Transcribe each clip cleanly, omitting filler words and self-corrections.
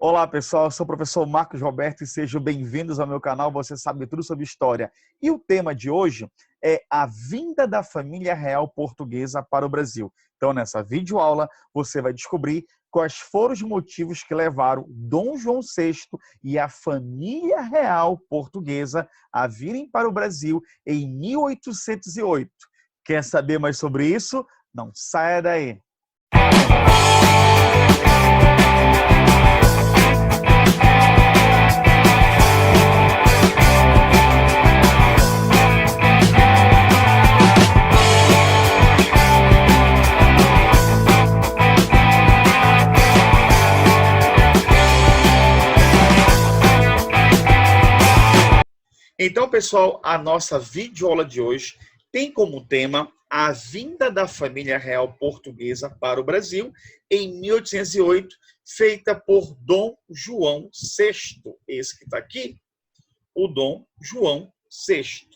Olá pessoal, eu sou o professor Marcos Roberto e sejam bem-vindos ao meu canal Você Sabe Tudo Sobre História. E o tema de hoje é a vinda da família real portuguesa para o Brasil. Então nessa videoaula você vai descobrir quais foram os motivos que levaram Dom João VI e a família real portuguesa a virem para o Brasil em 1808. Quer saber mais sobre isso? Não saia daí! Então, pessoal, a nossa videoaula de hoje tem como tema a vinda da família real portuguesa para o Brasil em 1808, feita por Dom João VI. Esse que está aqui, o Dom João VI.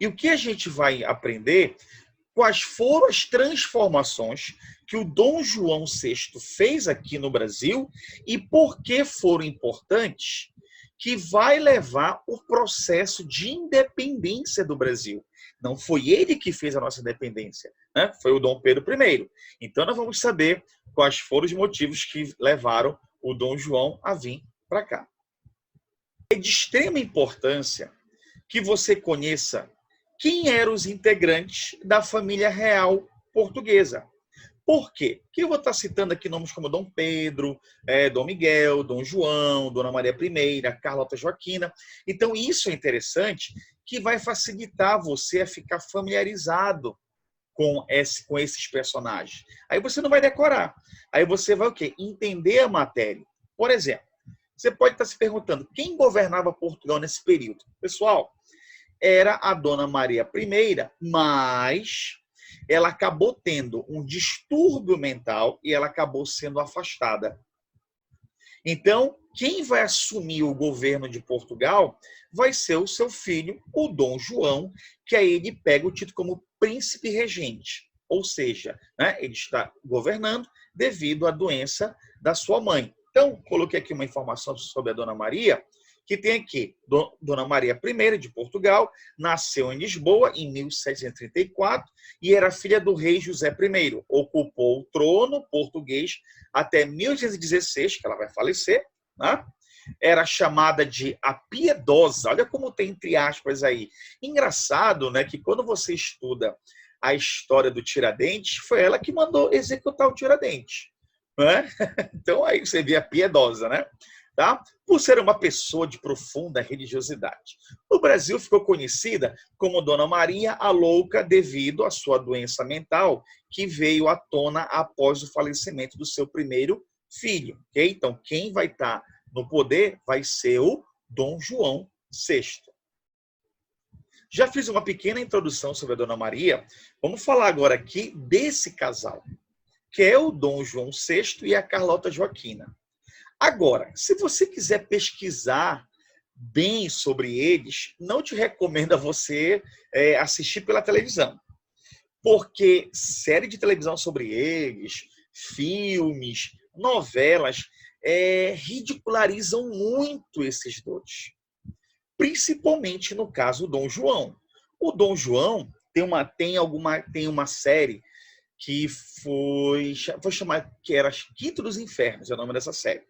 E o que a gente vai aprender? Quais foram as transformações que o Dom João VI fez aqui no Brasil e por que foram importantes, que vai levar o processo de independência do Brasil. Não foi ele que fez a nossa independência, né? Foi o Dom Pedro I. Então nós vamos saber quais foram os motivos que levaram o Dom João a vir para cá. É de extrema importância que você conheça quem eram os integrantes da família real portuguesa. Por quê? Porque eu vou estar citando aqui nomes como Dom Pedro, Dom Miguel, Dom João, Dona Maria I, Carlota Joaquina. Então, isso é interessante, que vai facilitar você a ficar familiarizado com esses personagens. Aí você não vai decorar. Aí você vai o quê? Entender a matéria. Por exemplo, você pode estar se perguntando, quem governava Portugal nesse período? Pessoal, era a Dona Maria I, mas ela acabou tendo um distúrbio mental e ela acabou sendo afastada. Então, quem vai assumir o governo de Portugal vai ser o seu filho, o Dom João, que aí ele pega o título como príncipe regente. Ou seja, né, ele está governando devido à doença da sua mãe. Então, coloquei aqui uma informação sobre a Dona Maria, que tem aqui, Dona Maria I de Portugal, nasceu em Lisboa em 1734 e era filha do rei José I. Ocupou o trono português até 1816, que ela vai falecer, né? Era chamada de a Piedosa. Olha como tem entre aspas aí. Engraçado, né, que quando você estuda a história do Tiradentes, foi ela que mandou executar o Tiradentes, né? Então aí você vê a Piedosa, né? Tá? Por ser uma pessoa de profunda religiosidade. No Brasil ficou conhecida como Dona Maria a Louca devido à sua doença mental que veio à tona após o falecimento do seu primeiro filho. Okay? Então, quem vai estar no poder vai ser o Dom João VI. Já fiz uma pequena introdução sobre a Dona Maria. Vamos falar agora aqui desse casal, que é o Dom João VI e a Carlota Joaquina. Agora, se você quiser pesquisar bem sobre eles, não te recomendo a você assistir pela televisão. Porque série de televisão sobre eles, filmes, novelas, ridicularizam muito esses dois. Principalmente no caso do Dom João. O Dom João tem uma série que foi chamada, que era Quinto dos Infernos, é o nome dessa série.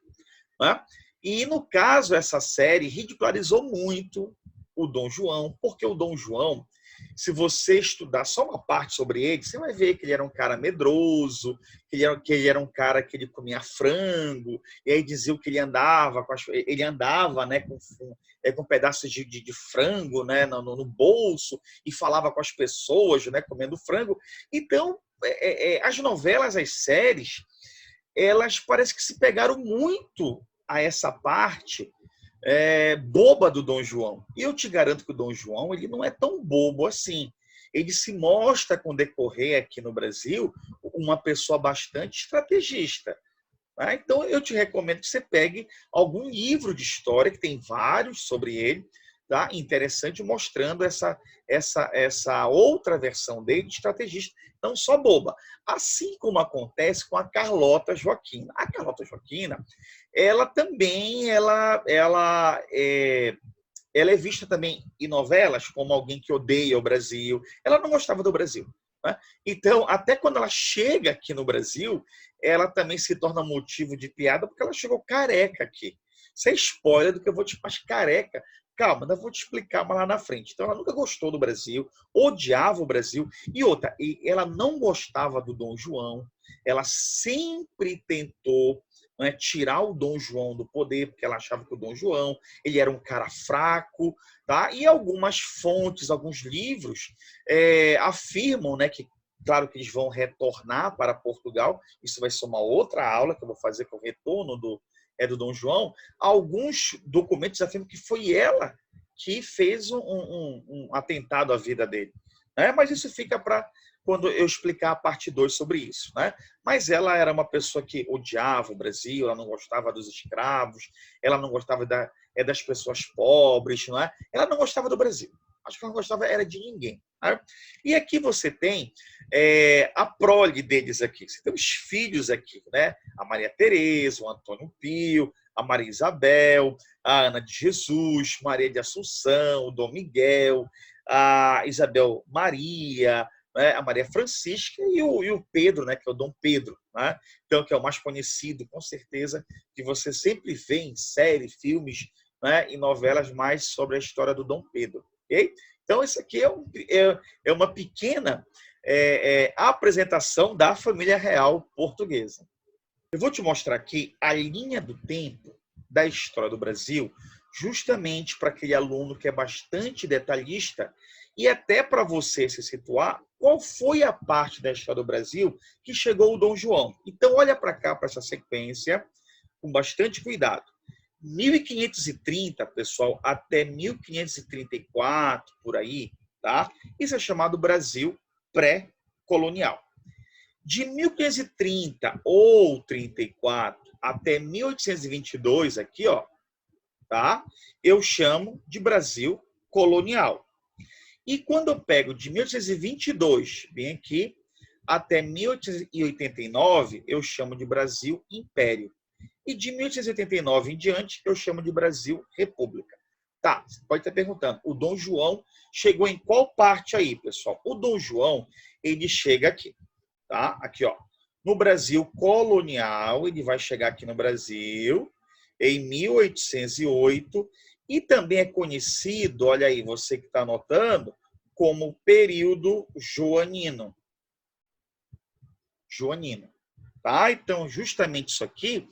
Né? E, no caso, essa série ridicularizou muito o Dom João, porque o Dom João, se você estudar só uma parte sobre ele, você vai ver que ele era um cara medroso, que ele era um cara que ele comia frango, e aí dizia que ele andava, né, com pedaços de frango, né, no bolso, e falava com as pessoas, né, comendo frango. Então, as novelas, as séries, elas parece que se pegaram muito a essa parte boba do Dom João. E eu te garanto que o Dom João ele não é tão bobo assim. Ele se mostra, com o decorrer aqui no Brasil, uma pessoa bastante estrategista. Tá? Então, eu te recomendo que você pegue algum livro de história, que tem vários sobre ele, tá? Interessante, mostrando essa outra versão dele de estrategista, não só boba. Assim como acontece com a Carlota Joaquina. A Carlota Joaquina, ela também ela é vista também em novelas como alguém que odeia o Brasil. Ela não gostava do Brasil, né? Então, até quando ela chega aqui no Brasil, ela também se torna motivo de piada, porque ela chegou careca aqui. Isso é spoiler do que eu vou te falar, careca. Calma, ainda vou te explicar mais lá na frente. Então, ela nunca gostou do Brasil, odiava o Brasil. E outra, ela não gostava do Dom João. Ela sempre tentou, né, tirar o Dom João do poder, porque ela achava que o Dom João ele era um cara fraco. Tá? E algumas fontes, alguns livros afirmam, né, que, claro que eles vão retornar para Portugal. Isso vai ser uma outra aula que eu vou fazer com o retorno do Dom João. Alguns documentos afirmam que foi ela que fez um atentado à vida dele, né? Mas isso fica para quando eu explicar a parte 2 sobre isso, né? Mas ela era uma pessoa que odiava o Brasil, ela não gostava dos escravos, ela não gostava das pessoas pobres, não é? Ela não gostava do Brasil. Acho que ela não gostava era de ninguém, né? E aqui você tem a prole deles aqui. Você tem os filhos aqui, né? A Maria Tereza, o Antônio Pio, a Maria Isabel, a Ana de Jesus, Maria de Assunção, o Dom Miguel, a Isabel Maria, né? A Maria Francisca e o Pedro, né? Que é o Dom Pedro, né? Então, que é o mais conhecido, com certeza, que você sempre vê em séries, filmes, né? E novelas mais sobre a história do Dom Pedro. Okay? Então, isso aqui é uma pequena apresentação da família real portuguesa. Eu vou te mostrar aqui a linha do tempo da história do Brasil, justamente para aquele aluno que é bastante detalhista e até para você se situar, qual foi a parte da história do Brasil que chegou o Dom João. Então, olha para cá, para essa sequência, com bastante cuidado. 1530, pessoal, até 1534, por aí, tá? Isso é chamado Brasil pré-colonial. De 1530 ou 34 até 1822, aqui, ó, tá? Eu chamo de Brasil colonial. E quando eu pego de 1822, bem aqui, até 1889, eu chamo de Brasil Império. E de 1889 em diante, eu chamo de Brasil República. Tá, você pode estar perguntando, o Dom João chegou em qual parte aí, pessoal? O Dom João, ele chega aqui, tá? Aqui, ó. No Brasil colonial, ele vai chegar aqui no Brasil em 1808 e também é conhecido, olha aí, você que está anotando, como período joanino. Joanino, tá? Então, justamente isso aqui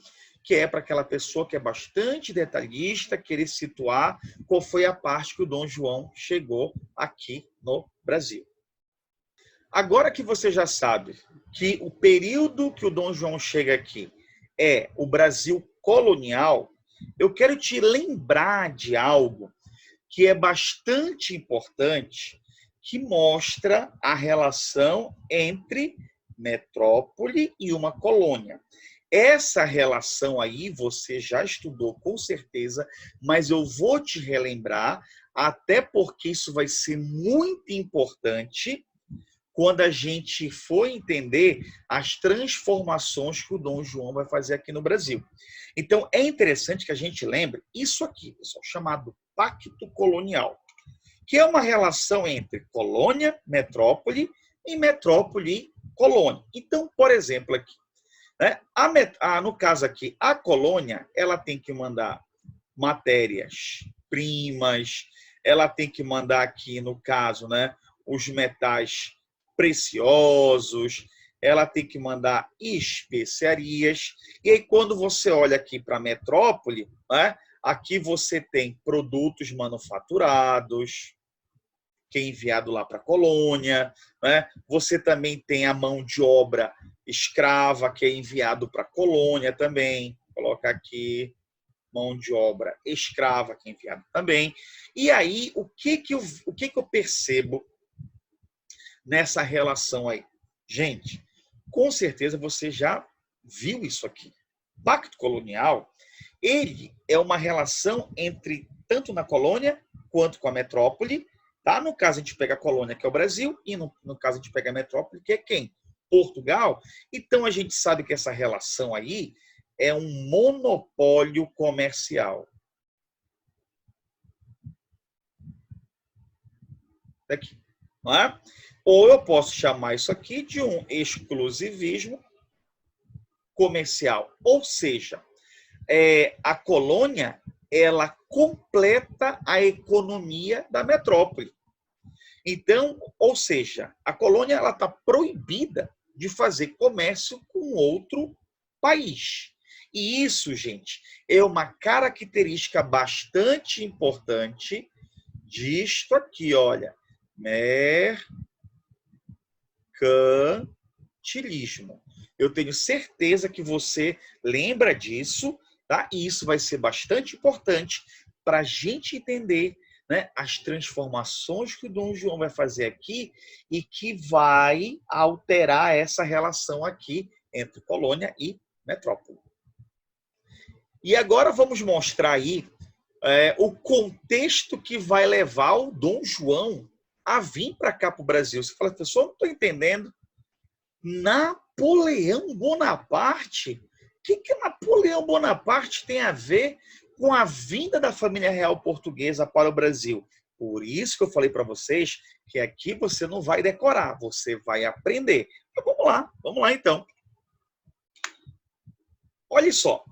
que é para aquela pessoa que é bastante detalhista, querer situar qual foi a parte que o Dom João chegou aqui no Brasil. Agora que você já sabe que o período que o Dom João chega aqui é o Brasil colonial, eu quero te lembrar de algo que é bastante importante, que mostra a relação entre metrópole e uma colônia. Essa relação aí você já estudou com certeza, mas eu vou te relembrar, até porque isso vai ser muito importante quando a gente for entender as transformações que o Dom João vai fazer aqui no Brasil. Então, é interessante que a gente lembre isso aqui, pessoal, chamado Pacto Colonial, que é uma relação entre colônia, metrópole, e metrópole, colônia. Então, por exemplo, aqui, né? No caso aqui, a colônia ela tem que mandar matérias-primas, ela tem que mandar aqui, no caso, né, os metais preciosos, ela tem que mandar especiarias. E aí, quando você olha aqui para a metrópole, né, aqui você tem produtos manufaturados, que é enviado lá para a colônia, né? Você também tem a mão de obra escrava, que é enviado para a colônia também. Coloca aqui, mão de obra escrava, que é enviado também. E aí, o que eu percebo nessa relação aí? Gente, com certeza você já viu isso aqui. Pacto colonial, ele é uma relação entre, tanto na colônia quanto com a metrópole. Tá? No caso, a gente pega a colônia, que é o Brasil, e no caso, a gente pega a metrópole, que é quem? Portugal. Então, a gente sabe que essa relação aí é um monopólio comercial. Aqui, não é? Ou eu posso chamar isso aqui de um exclusivismo comercial. Ou seja, a colônia ela completa a economia da metrópole. Então, ou seja, a colônia ela está proibida de fazer comércio com outro país. E isso, gente, é uma característica bastante importante disto aqui, olha, mercantilismo. Eu tenho certeza que você lembra disso, tá? E isso vai ser bastante importante para a gente entender, né, as transformações que o Dom João vai fazer aqui e que vai alterar essa relação aqui entre colônia e metrópole. E agora vamos mostrar aí o contexto que vai levar o Dom João a vir para cá para o Brasil. Você fala, pessoal, não estou entendendo. Napoleão Bonaparte? O que Napoleão Bonaparte tem a ver com a vinda da família real portuguesa para o Brasil? Por isso que eu falei para vocês que aqui você não vai decorar, você vai aprender. Então, vamos lá então. Olha só,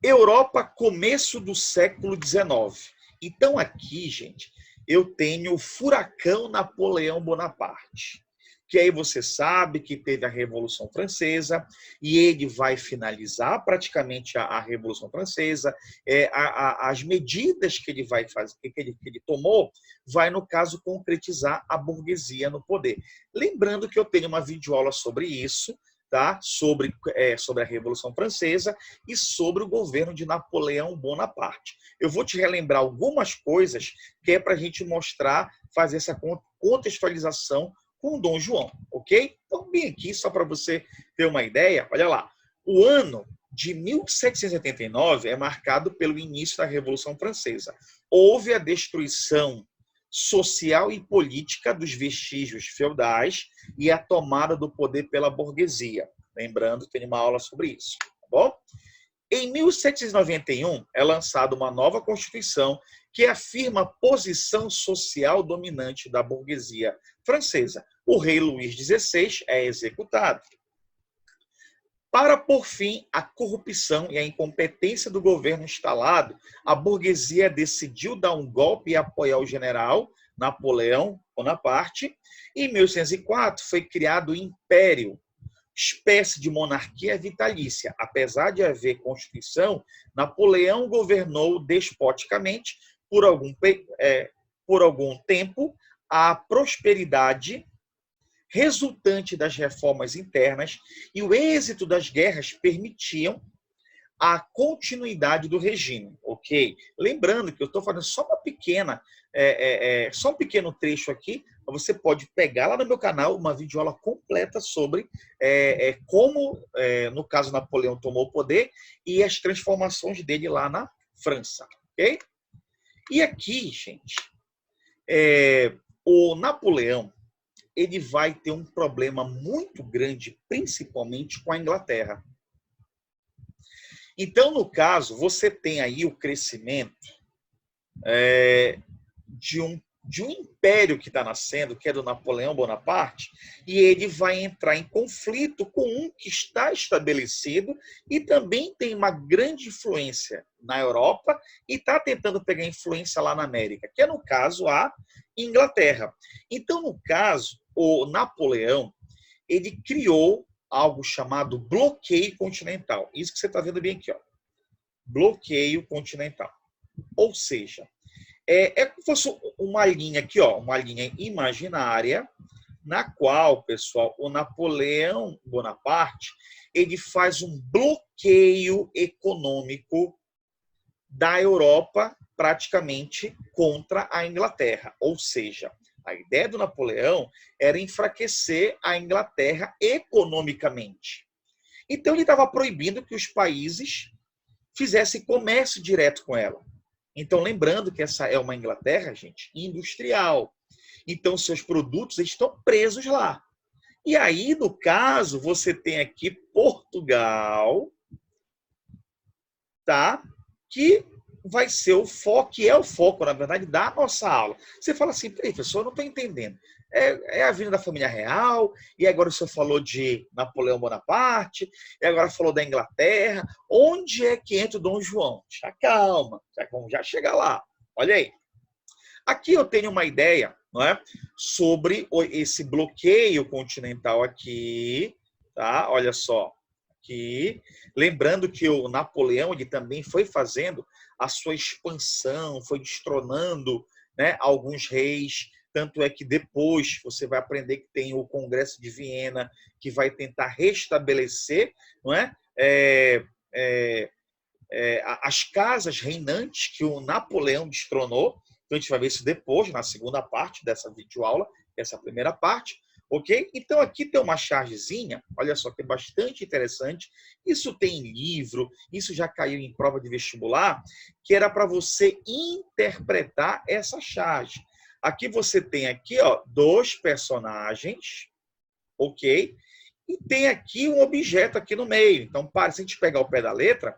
Europa, começo do século XIX. Então aqui, gente, eu tenho o furacão Napoleão Bonaparte. Que aí você sabe que teve a Revolução Francesa e ele vai finalizar praticamente a Revolução Francesa. As medidas que ele vai fazer, que ele tomou, vai, no caso, concretizar a burguesia no poder. Lembrando que eu tenho uma videoaula sobre isso, tá? Sobre a Revolução Francesa e sobre o governo de Napoleão Bonaparte. Eu vou te relembrar algumas coisas que é para a gente mostrar, fazer essa contextualização com Dom João, ok? Então, bem aqui, só para você ter uma ideia, olha lá. O ano de 1789 é marcado pelo início da Revolução Francesa. Houve a destruição social e política dos vestígios feudais e a tomada do poder pela burguesia. Lembrando, tem uma aula sobre isso, tá bom? Em 1791 é lançada uma nova Constituição que afirma a posição social dominante da burguesia francesa. O rei Luís XVI é executado. Para pôr fim à corrupção e à incompetência do governo instalado, a burguesia decidiu dar um golpe e apoiar o general Napoleão Bonaparte. Em 1804 foi criado o Império, espécie de monarquia vitalícia. Apesar de haver Constituição, Napoleão governou despoticamente por algum tempo. A prosperidade resultante das reformas internas e o êxito das guerras permitiam a continuidade do regime, ok? Lembrando que eu estou fazendo só uma pequena, só um pequeno trecho aqui, mas você pode pegar lá no meu canal uma videoaula completa sobre como, no caso, Napoleão tomou o poder e as transformações dele lá na França, ok? E aqui, gente, o Napoleão, ele vai ter um problema muito grande, principalmente com a Inglaterra. Então, no caso, você tem aí o crescimento de um império que está nascendo, que é do Napoleão Bonaparte, e ele vai entrar em conflito com um que está estabelecido e também tem uma grande influência na Europa e está tentando pegar influência lá na América, que é, no caso, a Inglaterra. Então, no caso, o Napoleão, ele criou algo chamado bloqueio continental. Isso que você está vendo bem aqui, ó. Bloqueio continental. Ou seja, é como se fosse uma linha aqui, ó, uma linha imaginária, na qual, pessoal, o Napoleão Bonaparte, ele faz um bloqueio econômico da Europa praticamente contra a Inglaterra. Ou seja, a ideia do Napoleão era enfraquecer a Inglaterra economicamente. Então, ele estava proibindo que os países fizessem comércio direto com ela. Então, lembrando que essa é uma Inglaterra, gente, industrial. Então, seus produtos estão presos lá. E aí, no caso, você tem aqui Portugal, tá? Que vai ser o foco, que é o foco, na verdade, da nossa aula. Você fala assim, professor, eu não estou entendendo. É a vinda da família real, e agora o senhor falou de Napoleão Bonaparte, e agora falou da Inglaterra. Onde é que entra o Dom João? Já calma, vamos já chegar lá. Olha aí. Aqui eu tenho uma ideia, não é, sobre esse bloqueio continental aqui, tá? Olha só, aqui. Lembrando que o Napoleão ele também foi fazendo a sua expansão, foi destronando, né, alguns reis. Tanto é que depois você vai aprender que tem o Congresso de Viena, que vai tentar restabelecer, não é? As casas reinantes que o Napoleão destronou. Então, a gente vai ver isso depois, na segunda parte dessa videoaula, essa primeira parte, ok? Então, aqui tem uma chargezinha, olha só, que é bastante interessante. Isso tem em livro, isso já caiu em prova de vestibular, que era para você interpretar essa charge. Aqui você tem aqui, ó, 2 personagens, ok? E tem aqui um objeto aqui no meio. Então, se a gente pegar o pé da letra,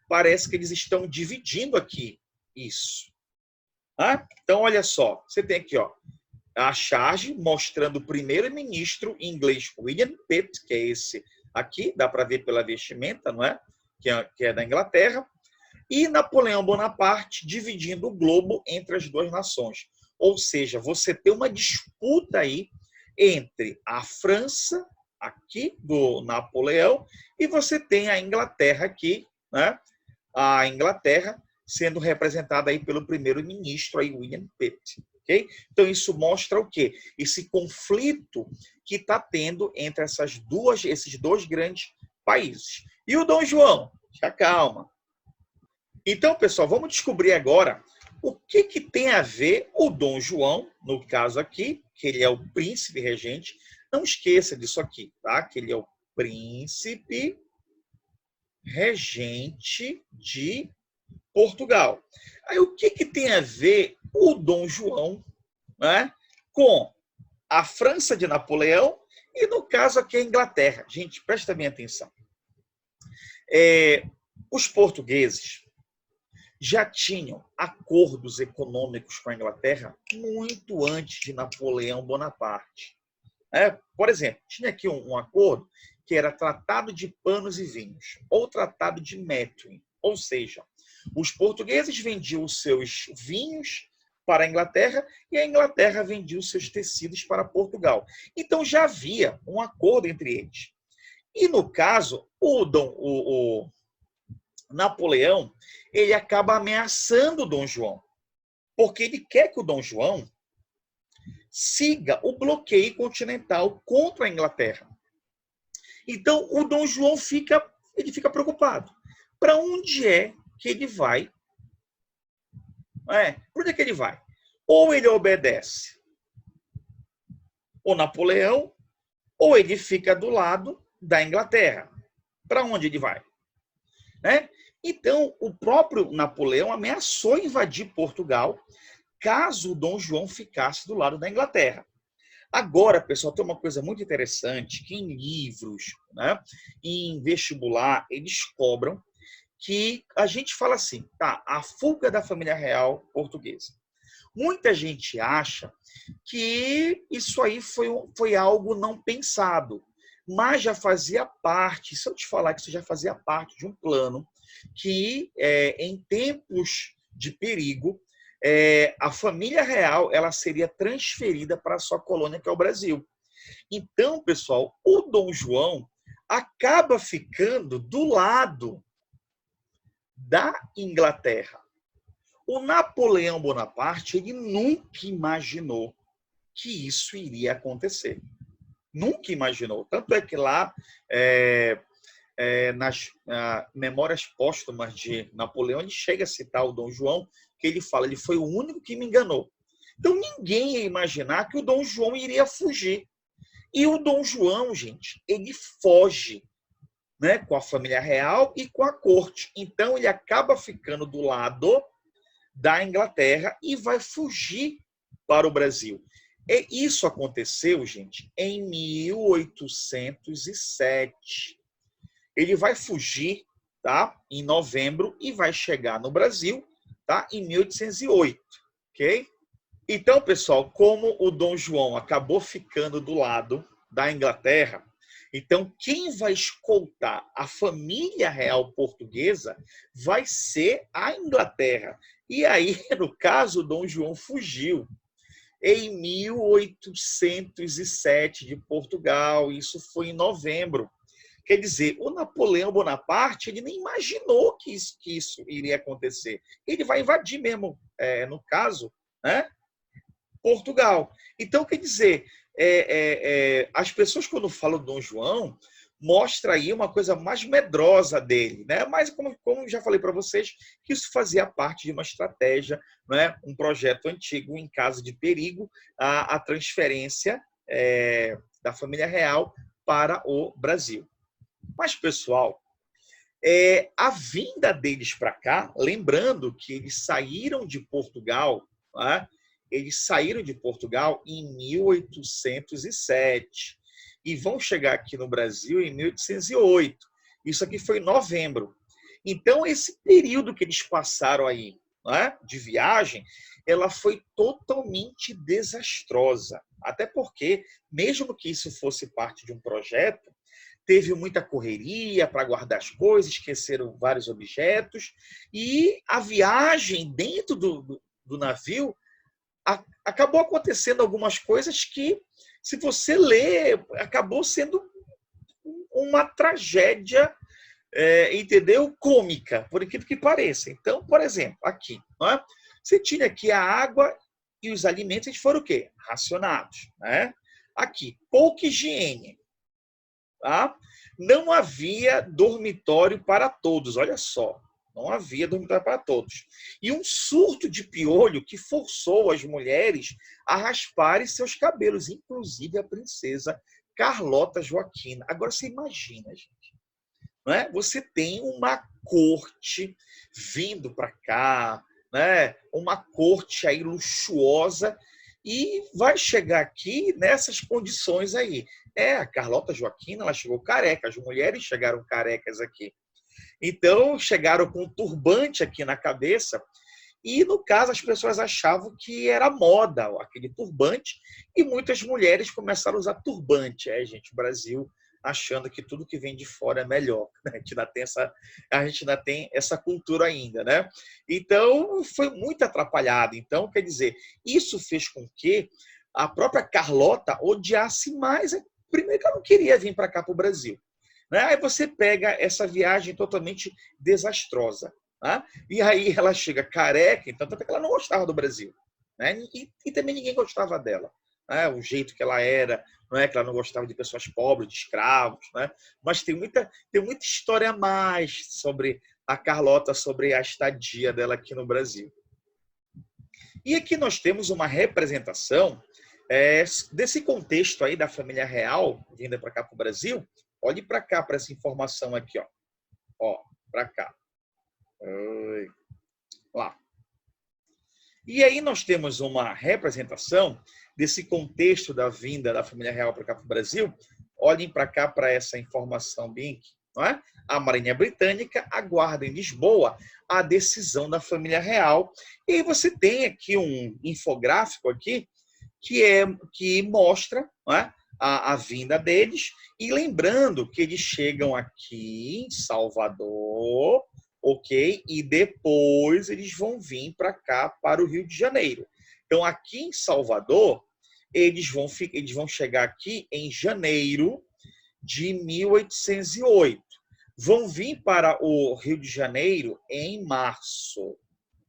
parece que eles estão dividindo aqui isso. Então, olha só, você tem aqui, ó, a charge mostrando o primeiro-ministro inglês William Pitt, que é esse aqui, dá para ver pela vestimenta, não é? Que é da Inglaterra, e Napoleão Bonaparte dividindo o globo entre as duas nações. Ou seja, você tem uma disputa aí entre a França, aqui do Napoleão, e você tem a Inglaterra aqui, né? A Inglaterra sendo representada aí pelo primeiro-ministro aí, William Pitt. Okay? Então, isso mostra o quê? Esse conflito que está tendo entre esses dois grandes países. E o Dom João? Já calma. Então, pessoal, vamos descobrir agora o que tem a ver o Dom João, no caso aqui, que ele é o príncipe regente. Não esqueça disso aqui, tá? Que ele é o príncipe regente de Portugal. Aí o que tem a ver o Dom João, né, com a França de Napoleão e, no caso aqui, a Inglaterra? Gente, presta bem atenção. Os portugueses já tinham acordos econômicos com a Inglaterra muito antes de Napoleão Bonaparte. Por exemplo, tinha aqui um acordo que era Tratado de Panos e Vinhos, ou Tratado de Methuen. Ou seja, os portugueses vendiam os seus vinhos para a Inglaterra e a Inglaterra vendia os seus tecidos para Portugal. Então já havia um acordo entre eles. E no caso, o Napoleão, ele acaba ameaçando o Dom João, porque ele quer que o Dom João siga o bloqueio continental contra a Inglaterra. Então, o Dom João fica preocupado. Para onde é que ele vai? Para onde é que ele vai? Ou ele obedece o Napoleão, ou ele fica do lado da Inglaterra. Para onde ele vai? Então, o próprio Napoleão ameaçou invadir Portugal caso o Dom João ficasse do lado da Inglaterra. Agora, pessoal, tem uma coisa muito interessante, que em livros, né, em vestibular, eles cobram que a gente fala assim, tá, a fuga da família real portuguesa. Muita gente acha que isso aí foi algo não pensado, mas já fazia parte, se eu te falar que isso já fazia parte de um plano que, em tempos de perigo, a família real ela seria transferida para a sua colônia, que é o Brasil. Então, pessoal, o Dom João acaba ficando do lado da Inglaterra. O Napoleão Bonaparte ele nunca imaginou que isso iria acontecer. Nunca imaginou. Tanto é que lá, nas memórias póstumas de Napoleão, ele chega a citar o Dom João, que ele fala, ele foi o único que me enganou. Então, ninguém ia imaginar que o Dom João iria fugir. E o Dom João, gente, ele foge, né, com a família real e com a corte. Então, ele acaba ficando do lado da Inglaterra e vai fugir para o Brasil. E isso aconteceu, gente, em 1807. Ele vai fugir, tá, em novembro e vai chegar no Brasil, tá, em 1808, ok? Então, pessoal, como o Dom João acabou ficando do lado da Inglaterra, então quem vai escoltar a família real portuguesa vai ser a Inglaterra. E aí, no caso, o Dom João fugiu em 1807 de Portugal. Isso foi em novembro. Quer dizer, o Napoleão Bonaparte ele nem imaginou que isso iria acontecer. Ele vai invadir mesmo, no caso, né, Portugal. Então, quer dizer, as pessoas quando falam do Dom João, mostra aí uma coisa mais medrosa dele, né? Mas como já falei para vocês, que isso fazia parte de uma estratégia, né? Um projeto antigo em caso de perigo, a transferência da família real para o Brasil. Mas, pessoal, a vinda deles para cá, lembrando que eles saíram de Portugal, né? Eles saíram de Portugal em 1807 e vão chegar aqui no Brasil em 1808. Isso aqui foi em novembro. Então, esse período que eles passaram aí, né, de viagem, ela foi totalmente desastrosa. Até porque, mesmo que isso fosse parte de um projeto, teve muita correria para guardar as coisas, esqueceram vários objetos, e a viagem dentro do navio acabou acontecendo algumas coisas que, se você ler, acabou sendo uma tragédia, entendeu? Cômica, por incrível que pareça. Então, por exemplo, aqui, não é? Você tinha aqui a água e os alimentos, eles foram o quê? Racionados, né? Aqui, pouca higiene. Tá? Não havia dormitório para todos, olha só. Não havia dormitório para todos. E um surto de piolho que forçou as mulheres a rasparem seus cabelos, inclusive a princesa Carlota Joaquina. Agora você imagina, gente. Não é? Você tem uma corte vindo para cá, né? Uma corte aí luxuosa, e vai chegar aqui nessas condições aí. A Carlota Joaquina, ela chegou careca, as mulheres chegaram carecas aqui. Então, chegaram com um turbante aqui na cabeça, e, no caso, as pessoas achavam que era moda aquele turbante, e muitas mulheres começaram a usar turbante. Gente, o Brasil achando que tudo que vem de fora é melhor. A gente ainda tem essa cultura ainda, né? Então, foi muito atrapalhado. Então, quer dizer, isso fez com que a própria Carlota odiasse mais. Primeiro que ela não queria vir para cá, para o Brasil. Né? Aí você pega essa viagem totalmente desastrosa. Né? E aí ela chega careca, então tanto que ela não gostava do Brasil. Né? E também ninguém gostava dela. Né? O jeito que ela era, não é que ela não gostava de pessoas pobres, de escravos. Né? Mas tem muita história a mais sobre a Carlota, sobre a estadia dela aqui no Brasil. E aqui nós temos uma representação desse contexto aí da família real vinda para cá para o Brasil. Olhe para cá, para essa informação aqui, ó, para cá. Lá. E aí nós temos uma representação desse contexto da vinda da família real para cá para o Brasil. Olhem para cá para essa informação bem aqui, não é? A Marinha Britânica aguarda em Lisboa a decisão da família real. E aí você tem aqui um infográfico aqui que mostra, não é, a vinda deles. E lembrando que eles chegam aqui em Salvador, ok? E depois eles vão vir para cá, para o Rio de Janeiro. Então, aqui em Salvador, eles vão chegar aqui em janeiro de 1808. Vão vir para o Rio de Janeiro em março.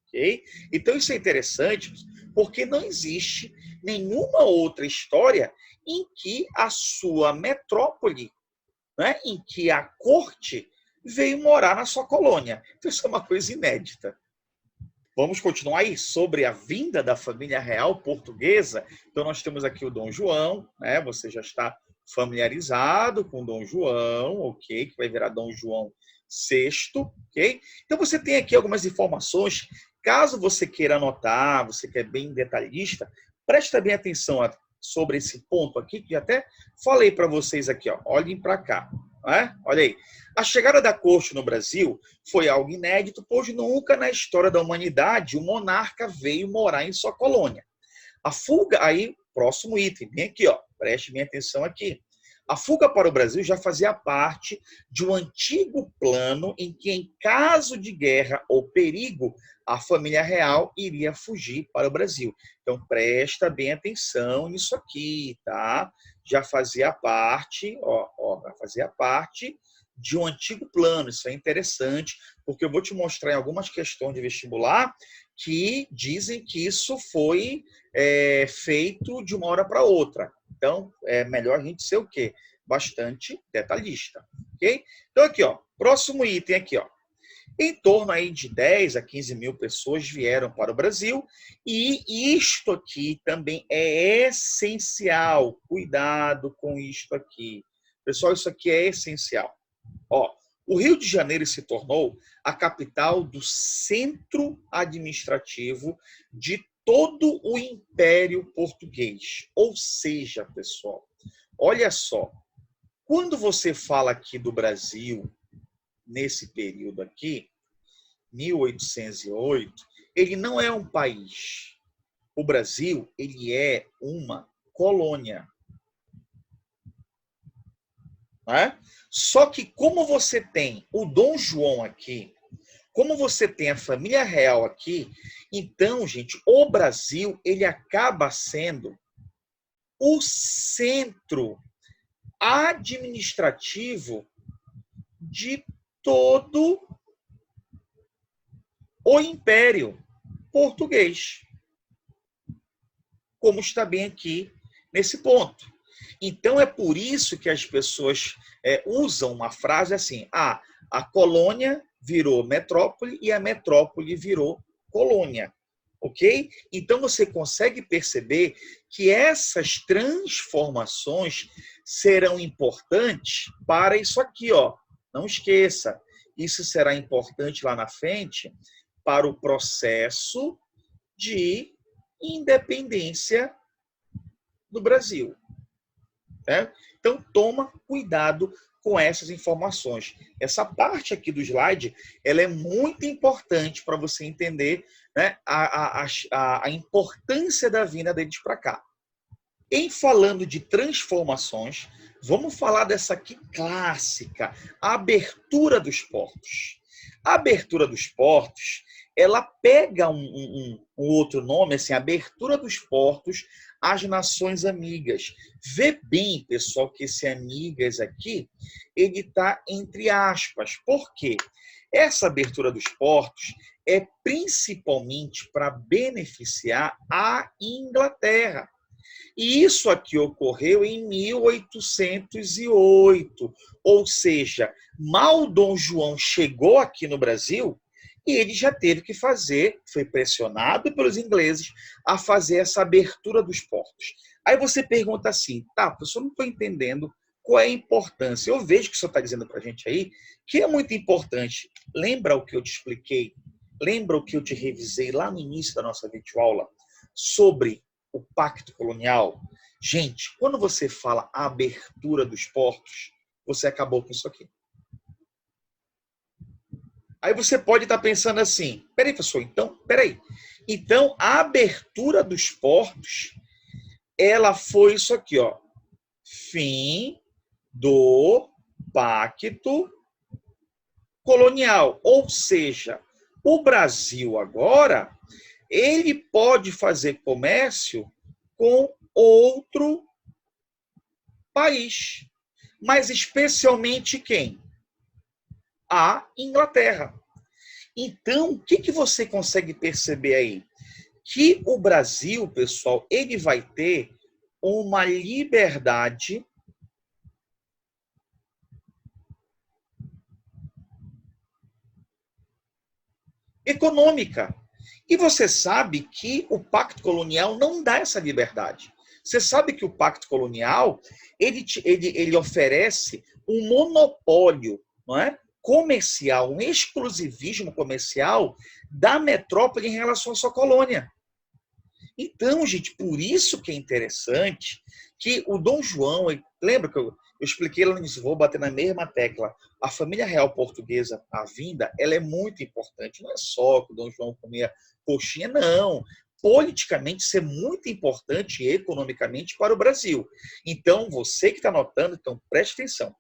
Okay? Então, isso é interessante, porque não existe nenhuma outra história em que a sua metrópole, né, em que a corte veio morar na sua colônia. Então, isso é uma coisa inédita. Vamos continuar aí sobre a vinda da família real portuguesa. Então, nós temos aqui o Dom João, né? Você já está familiarizado com Dom João, ok? Que vai virar Dom João VI, ok? Então, você tem aqui algumas informações. caso você queira anotar, você quer bem detalhista, presta bem atenção sobre esse ponto aqui, que até falei para vocês aqui, ó. Olhem para cá. Olha aí. A chegada da corte no Brasil foi algo inédito, pois nunca na história da humanidade o monarca veio morar em sua colônia. A fuga, aí, próximo item, bem aqui, ó. Preste bem atenção aqui. A fuga para o Brasil já fazia parte de um antigo plano em que, em caso de guerra ou perigo, a família real iria fugir para o Brasil. Então, presta bem atenção nisso aqui, tá? Já fazia parte, já fazia parte de um antigo plano. Isso é interessante, porque eu vou te mostrar em algumas questões de vestibular que dizem que isso foi feito de uma hora para outra. Então, é melhor a gente ser o quê? Bastante detalhista, ok? Então, aqui, ó, próximo item aqui, ó. Em torno aí de 10 a 15 mil pessoas vieram para o Brasil e isto aqui também é essencial. Cuidado com isto aqui. Pessoal, isso aqui é essencial. Ó, o Rio de Janeiro se tornou a capital do centro administrativo de todo o Império Português. Ou seja, pessoal, olha só, quando você fala aqui do Brasil, nesse período aqui, 1808, ele não é um país. O Brasil, ele é uma colônia. Só que como você tem o Dom João aqui, como você tem a família real aqui, então, gente, o Brasil, ele acaba sendo o centro administrativo de todo o Império Português, como está bem aqui nesse ponto. Então, é por isso que as pessoas usam uma frase assim, a colônia virou metrópole e a metrópole virou colônia, ok? Então, você consegue perceber que essas transformações serão importantes para isso aqui, ó. Não esqueça, isso será importante lá na frente para o processo de independência do Brasil. Então, toma cuidado com essas informações. Essa parte aqui do slide, ela é muito importante para você entender, né, a importância da vinda deles para cá. Em falando de transformações, vamos falar dessa aqui clássica, a abertura dos portos. A abertura dos portos, ela pega um outro nome, assim, abertura dos portos às nações amigas. Vê bem, pessoal, que esse amigas aqui, ele está entre aspas. Por quê? Essa abertura dos portos é principalmente para beneficiar a Inglaterra. E isso aqui ocorreu em 1808, ou seja, mal Dom João chegou aqui no Brasil e ele já teve que fazer, foi pressionado pelos ingleses a fazer essa abertura dos portos. Aí você pergunta assim, tá, professor, não estou entendendo qual é a importância. Eu vejo que o senhor está dizendo para a gente aí que é muito importante. Lembra o que eu te expliquei? Lembra o que eu te revisei lá no início da nossa videoaula sobre o pacto colonial? Gente, quando você fala abertura dos portos, você acabou com isso aqui. Aí você pode estar pensando assim, peraí, professor, então a abertura dos portos, ela foi isso aqui, ó, fim do pacto colonial. Ou seja, o Brasil agora, ele pode fazer comércio com outro país. Mas especialmente quem? A Inglaterra. Então, o que você consegue perceber aí? Que o Brasil, pessoal, ele vai ter uma liberdade econômica. E você sabe que o pacto colonial não dá essa liberdade. Você sabe que o pacto colonial, ele oferece um monopólio, não é? comercial, um exclusivismo comercial da metrópole em relação à sua colônia. Então, gente, por isso que é interessante que o Dom João, lembra que eu expliquei lá no início, vou bater na mesma tecla, a família real portuguesa, a vinda, ela é muito importante. Não é só que o Dom João comia coxinha, não. Politicamente, isso é muito importante e economicamente para o Brasil. Então, você que está anotando, então preste atenção.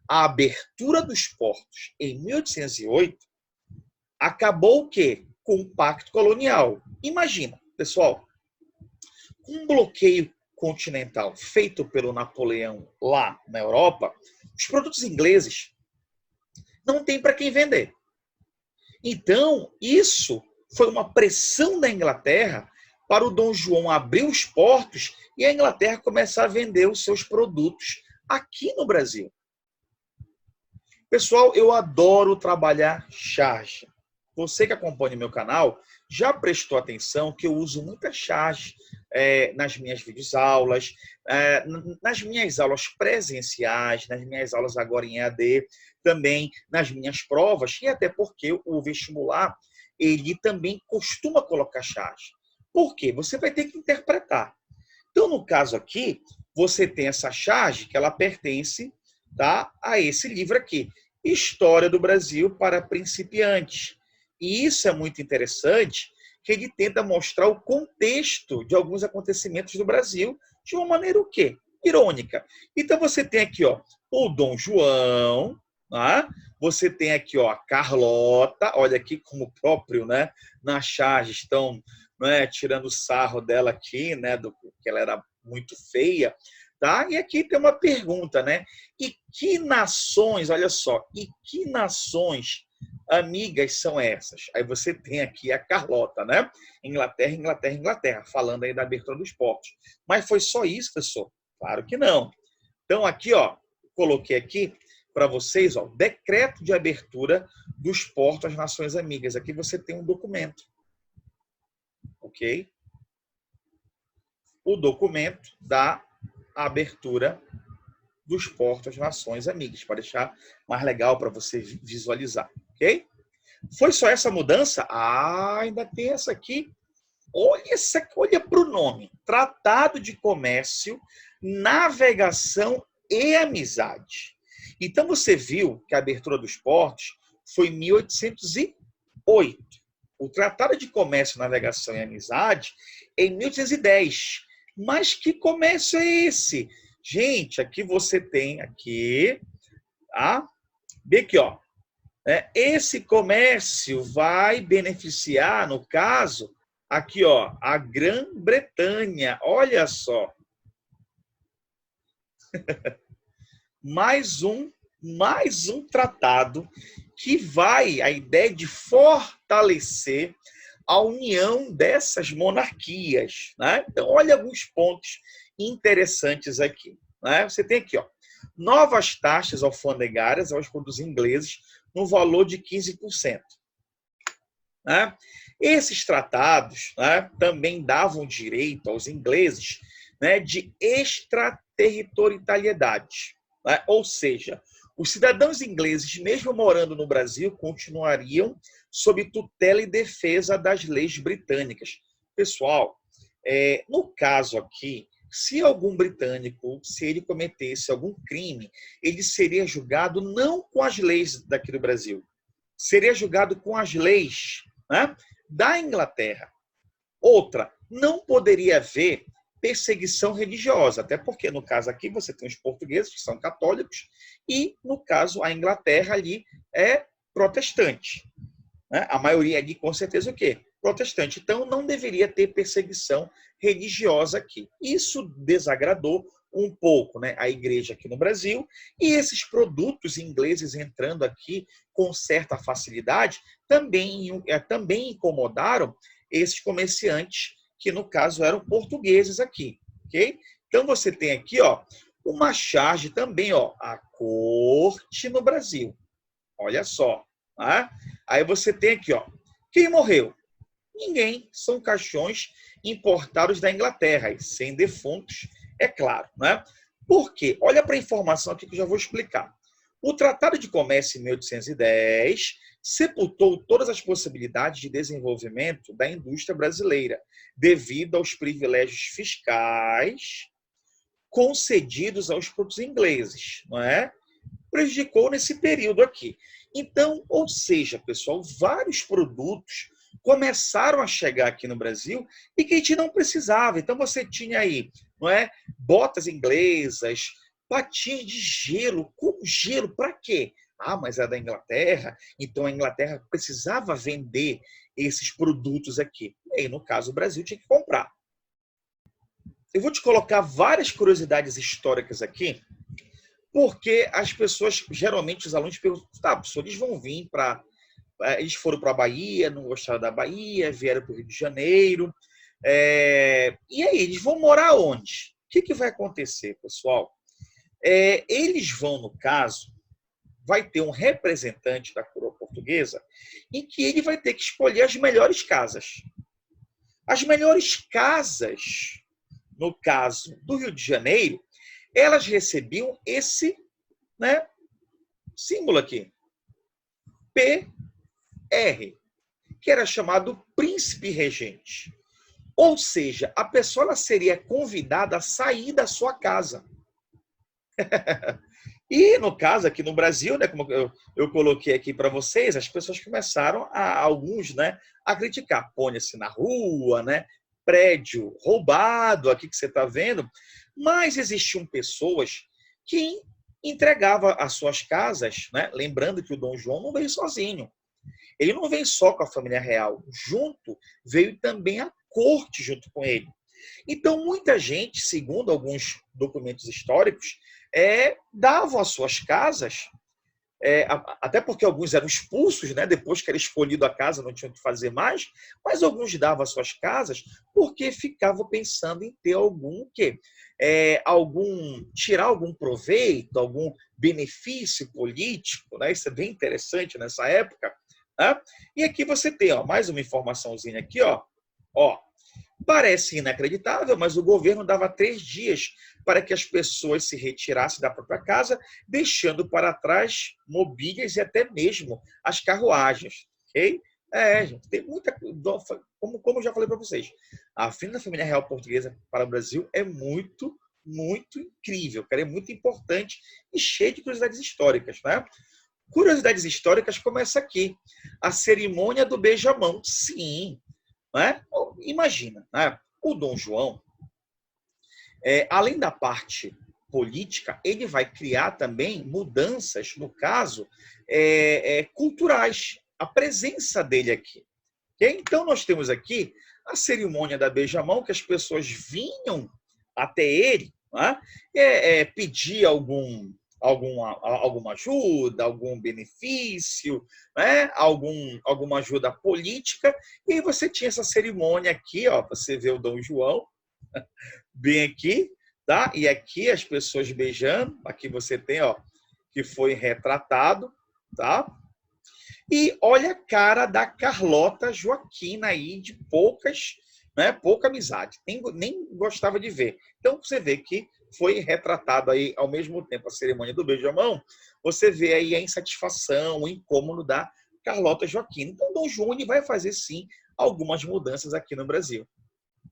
A abertura dos portos em 1808 acabou o quê? Com o Pacto Colonial. Imagina, pessoal, um bloqueio continental feito pelo Napoleão lá na Europa, os produtos ingleses não tem para quem vender. Então, isso foi uma pressão da Inglaterra para o Dom João abrir os portos e a Inglaterra começar a vender os seus produtos aqui no Brasil. Pessoal, eu adoro trabalhar charge. Você que acompanha o meu canal já prestou atenção que eu uso muita charge nas minhas videoaulas, nas minhas aulas presenciais, nas minhas aulas agora em EAD, também nas minhas provas, e até porque o vestibular, ele também costuma colocar charge. Por quê? Você vai ter que interpretar. Então, no caso aqui, você tem essa charge que ela pertence, tá, a esse livro aqui, História do Brasil para Principiantes. E isso é muito interessante, que ele tenta mostrar o contexto de alguns acontecimentos do Brasil de uma maneira o quê? Irônica. Então você tem aqui, ó, o Dom João, né? Você tem aqui, ó, a Carlota, olha aqui como próprio, né, na charge estão, né, tirando sarro dela aqui, né, que ela era muito feia, tá? E aqui tem uma pergunta, né? E que nações, olha só, e que nações amigas são essas? Aí você tem aqui a Carlota, né? Inglaterra, Inglaterra, Inglaterra, falando aí da abertura dos portos. Mas foi só isso, pessoal? Claro que não. Então aqui, ó, coloquei aqui para vocês, ó, decreto de abertura dos portos às nações amigas. Aqui você tem um documento, ok? O documento da abertura dos portos às nações amigas, para deixar mais legal para você visualizar, ok? Foi só essa mudança? Ah, ainda tem essa aqui. Olha para o nome. Tratado de Comércio, Navegação e Amizade. Então você viu que a abertura dos portos foi em 1808. O Tratado de Comércio, Navegação e Amizade em 1810. Mas que comércio é esse? Gente, aqui você tem aqui, tá? Vê aqui, ó. Esse comércio vai beneficiar, no caso, aqui, ó, a Grã-Bretanha. Olha só. mais um tratado que vai, a ideia de fortalecer a união dessas monarquias, né? Então, olha alguns pontos interessantes aqui, né? Você tem aqui, ó, novas taxas alfandegárias aos produtos ingleses no valor de 15%. Né? Esses tratados, né, também davam direito aos ingleses, né, de extraterritorialidade, né? Ou seja, os cidadãos ingleses, mesmo morando no Brasil, continuariam sob tutela e defesa das leis britânicas. Pessoal, no caso aqui, se algum britânico, se ele cometesse algum crime, ele seria julgado não com as leis daqui do Brasil, seria julgado com as leis, né, da Inglaterra. Outra, não poderia haver perseguição religiosa, até porque, no caso aqui, você tem os portugueses, que são católicos, e, no caso, a Inglaterra ali é protestante. Né? A maioria ali, com certeza, o quê? Protestante. Então, não deveria ter perseguição religiosa aqui. Isso desagradou um pouco, né, a igreja aqui no Brasil, e esses produtos ingleses entrando aqui com certa facilidade também incomodaram esses comerciantes que, no caso, eram portugueses aqui, ok? Então, você tem aqui, ó, uma charge também, ó, a corte no Brasil. Olha só, tá? Aí você tem aqui, ó, quem morreu? Ninguém, são caixões importados da Inglaterra, e sem defuntos, é claro, né? Por quê? Olha para a informação aqui que eu já vou explicar. O Tratado de Comércio em 1810 sepultou todas as possibilidades de desenvolvimento da indústria brasileira, devido aos privilégios fiscais concedidos aos produtos ingleses, não é? Prejudicou nesse período aqui. Então, ou seja, pessoal, vários produtos começaram a chegar aqui no Brasil e que a gente não precisava. Então, você tinha aí, não é? Botas inglesas, patins de gelo. Como gelo? Para quê? Ah, mas é da Inglaterra, então a Inglaterra precisava vender esses produtos aqui. E aí, no caso, o Brasil tinha que comprar. Eu vou te colocar várias curiosidades históricas aqui, porque as pessoas, geralmente os alunos perguntam, tá, professor, eles vão vir para... Eles foram para a Bahia, não gostaram da Bahia, vieram para o Rio de Janeiro. E aí, eles vão morar onde? O que vai acontecer, pessoal? Eles vão, no caso, vai ter um representante da coroa portuguesa em que ele vai ter que escolher as melhores casas. As melhores casas, no caso do Rio de Janeiro, elas recebiam esse, né, símbolo aqui, PR, que era chamado príncipe regente. Ou seja, a pessoa ela seria convidada a sair da sua casa. E, no caso, aqui no Brasil, né, como eu coloquei aqui para vocês, as pessoas começaram, alguns, né, a criticar. Põe-se na rua, né, prédio roubado, aqui que você está vendo. Mas existiam pessoas que entregavam as suas casas, né, lembrando que o Dom João não veio sozinho. Ele não veio só com a família real. Junto, veio também a corte junto com ele. Então, muita gente, segundo alguns documentos históricos, davam as suas casas, até porque alguns eram expulsos, né? Depois que era escolhido a casa, não tinham o que fazer mais, mas alguns davam as suas casas porque ficavam pensando em ter tirar algum proveito, algum benefício político, né? Isso é bem interessante nessa época, né? E aqui você tem, ó, mais uma informaçãozinha aqui, ó. Parece inacreditável, mas o governo dava 3 dias para que as pessoas se retirassem da própria casa, deixando para trás mobílias e até mesmo as carruagens. Ok? Gente, tem muita... Como eu já falei para vocês, a vinda da família real portuguesa para o Brasil é muito, muito incrível, cara, é muito importante e cheio de curiosidades históricas, né? Curiosidades históricas começa aqui. A cerimônia do beijamão. Sim. Né? Imagina, né? O Dom João, além da parte política, ele vai criar também mudanças, no caso, culturais. A presença dele aqui. Okay? Então, nós temos aqui a cerimônia da beijamão, que as pessoas vinham até ele, né? Pedir alguma ajuda, algum benefício, né? Alguma ajuda política, e aí você tinha essa cerimônia aqui, ó, você vê o Dom João, bem aqui, tá? E aqui as pessoas beijando, aqui você tem, ó, que foi retratado, tá? E olha a cara da Carlota Joaquina aí, de pouca amizade, nem gostava de ver. Então você vê que foi retratado aí ao mesmo tempo a cerimônia do beijamão, você vê aí a insatisfação, o incômodo da Carlota Joaquina. Então, Dom João vai fazer, sim, algumas mudanças aqui no Brasil.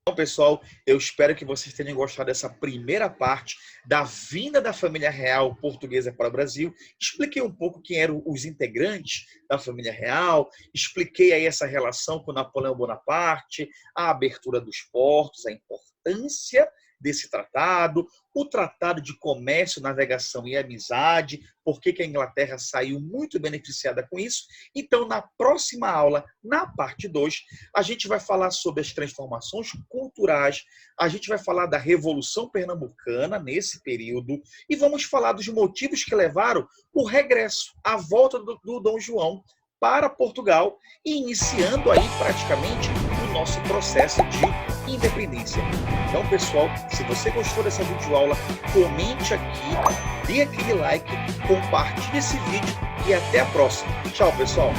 Então, pessoal, eu espero que vocês tenham gostado dessa primeira parte da vinda da família real portuguesa para o Brasil. Expliquei um pouco quem eram os integrantes da família real, expliquei aí essa relação com Napoleão Bonaparte, a abertura dos portos, a importância desse tratado, o Tratado de Comércio, Navegação e Amizade, por que a Inglaterra saiu muito beneficiada com isso. Então, na próxima aula, na parte 2, a gente vai falar sobre as transformações culturais, a gente vai falar da Revolução Pernambucana nesse período e vamos falar dos motivos que levaram o regresso, a volta do Dom João para Portugal e iniciando aí praticamente o nosso processo de independência. Então, pessoal, se você gostou dessa videoaula, comente aqui, dê aquele like, compartilhe esse vídeo e até a próxima. Tchau, pessoal!